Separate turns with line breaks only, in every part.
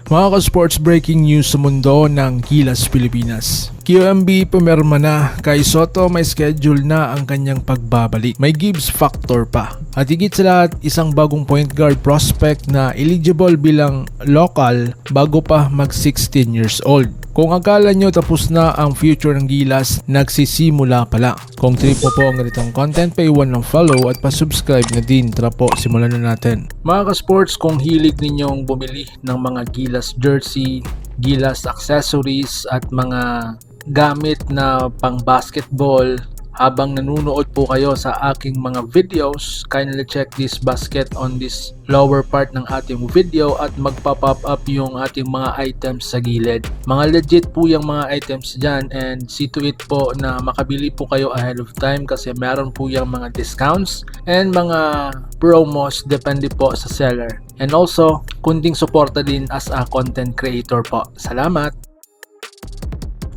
Mga ka-sports, breaking news sa mundo ng Gilas Pilipinas. QMB pumirma na, kay Soto may schedule na ang kanyang pagbabalik. May Gibbs factor pa. At higit sa lahat, isang bagong point guard prospect na eligible bilang local bago pa mag 16 years old. Kung akala nyo tapos na ang future ng Gilas, nagsisimula pa lang. Kung trip mo po ang ganitong content, paiwan ng follow at pa-subscribe na din. Tara po, simulan na natin. Mga ka-sports, kung hilig ninyong bumili ng mga Gilas jersey, Gilas accessories at mga gamit na pang basketball, habang nanunood po kayo sa aking mga videos, kindly check this basket on this lower part ng ating video at magpa-pop up yung ating mga items sa gilid. Mga legit po yung mga items dyan, and see to it po na makabili po kayo ahead of time kasi meron po yung mga discounts and mga promos depende po sa seller. And also, kunting suporta din as a content creator po. Salamat!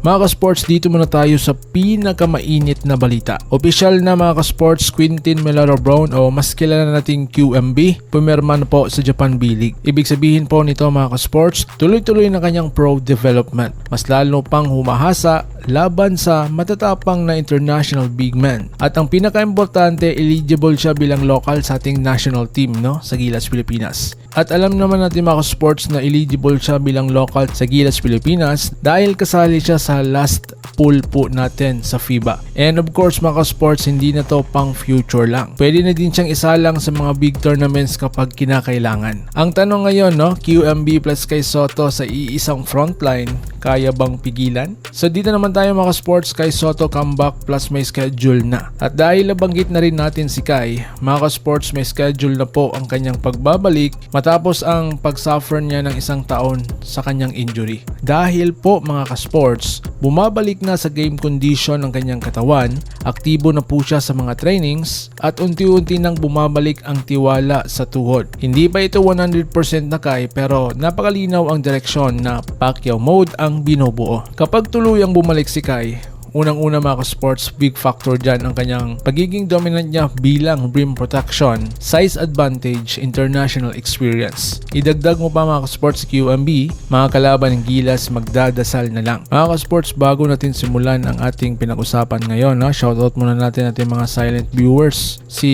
Mga ka-sports, dito muna tayo sa pinakamainit na balita. Opisyal na mga ka-sports, Quintin Melara-Brown o mas kilala nating QMB, pumirma na po sa Japan B-League. Ibig sabihin po nito mga ka-sports, tuloy-tuloy na kanyang pro development. Mas lalo pang humahasa laban sa matatapang na international big man. At ang pinaka-importante, eligible siya bilang local sa ating national team sa Gilas Pilipinas. At alam naman natin mga ka-sports na eligible siya bilang local sa Gilas Pilipinas dahil kasali siya sa last pool po natin sa FIBA. And of course mga ka-sports, hindi na to pang future lang. Pwede na din siyang isalang sa mga big tournaments kapag kinakailangan. Ang tanong ngayon, QMB plus kay Soto sa iisang frontline, kaya bang pigilan? So dito naman tayo mga sports, kay Soto comeback plus may schedule na. At dahil nabanggit na rin natin si Kai, mga sports, may schedule na po ang kanyang pagbabalik matapos ang pag-suffer niya ng isang taon sa kanyang injury. Dahil po mga ka-sports, bumabalik na sa game condition ng kanyang katawan, aktibo na po siya sa mga trainings at unti-unti nang bumabalik ang tiwala sa tuhod. Hindi pa ito 100% na Kai, pero napakalinaw ang direksyon na Pacquiao mode ang binubuo. Kapag tuluyang bumalik si Kai, unang-una mga ka-sports, big factor dyan ang kanyang pagiging dominant niya bilang rim protection, size advantage, international experience. Idagdag mo pa mga ka-sports QMB, mga kalaban ng Gilas magdadasal na lang. Mga ka-sports, bago natin simulan ang ating pinag-usapan ngayon, shoutout muna natin ating mga silent viewers, si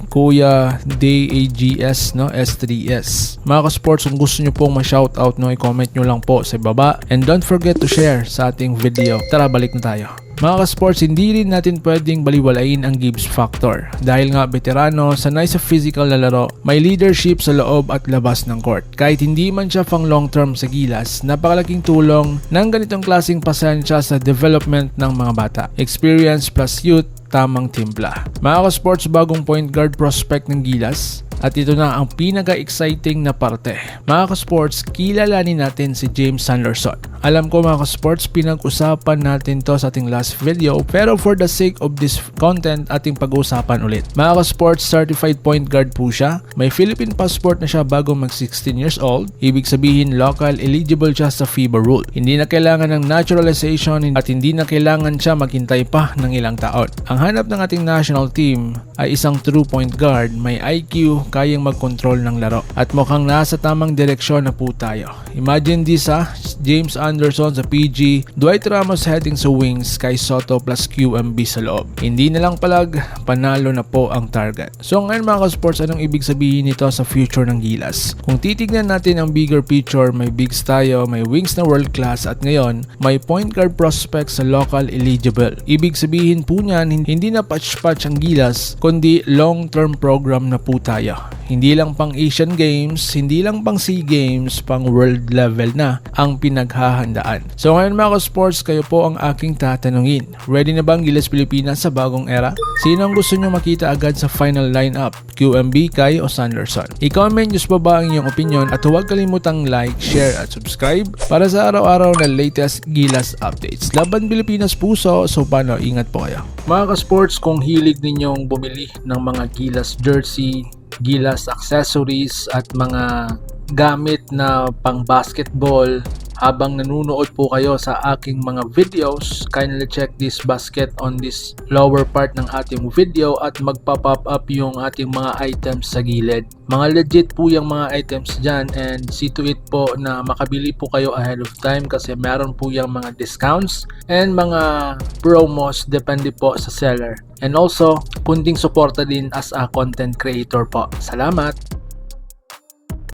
Kuya DAGS, S3S. Mga ka-sports, kung gusto nyo pong ma-shoutout, i-comment nyo lang po sa baba, and don't forget to share sa ating video. Tara, balik na tayo. Mga ka-sports, hindi rin natin pwedeng baliwalain ang Gibbs factor. Dahil nga veterano, sanay sa physical na laro, may leadership sa loob at labas ng court. Kahit hindi man siya pang long term sa Gilas, napakalaking tulong ng ganitong klaseng pasensya sa development ng mga bata. Experience plus youth, tamang timpla. Mga ka-sports, bagong point guard prospect ng Gilas. At ito na ang pinaka-exciting na parte. Mga ka-sports, kilalanin natin si James Sanderson. Alam ko mga ka-sports, pinag-usapan natin to sa ating last video, pero for the sake of this content, ating pag-uusapan ulit. Mga ka-sports, certified point guard po siya. May Philippine passport na siya bago mag 16 years old. Ibig sabihin, local, eligible siya sa FIBA rule. Hindi na kailangan ng naturalization at hindi na kailangan siya maghintay pa ng ilang taon. Ang hanap ng ating national team ay isang true point guard, may IQ, kayang mag-control ng laro. At mukhang nasa tamang direksyon na po tayo. Imagine this James Anderson sa PG, Dwight Ramos heading sa wings, kay Soto plus QMB sa loob. Hindi na lang palag, panalo na po ang target. So ngayon mga ka-sports, anong ibig sabihin nito sa future ng Gilas? Kung titignan natin ang bigger picture, may bigs tayo, may wings na world class, at ngayon, may point guard prospects sa local eligible. Ibig sabihin po niyan, hindi na patch-patch ang Gilas, kundi long-term program na po tayo. Hindi lang pang Asian Games, hindi lang pang SEA Games, pang world level na ang pinaghahandaan. So ngayon mga ka-sports, kayo po ang aking tatanungin. Ready na ba ang Gilas Pilipinas sa bagong era? Sino ang gusto nyo makita agad sa final lineup? QMB, Kai o Sanderson? I-comment nyo sa baba ang inyong opinion at huwag kalimutang like, share at subscribe para sa araw-araw na latest Gilas updates. Laban Pilipinas puso, so paano, ingat po kayo. Mga ka-sports, kung hilig ninyong bumili ng mga Gilas jersey, Gilas accessories at mga gamit na pang basketball, habang nanonood po kayo sa aking mga videos, kindly check this basket on this lower part ng ating video at magpa-pop up yung ating mga items sa gilid. Mga legit po yung mga items dyan, and see to it po na makabili po kayo ahead of time kasi meron po yung mga discounts and mga promos depende po sa seller. And also, kunting suporta din as a content creator po. Salamat!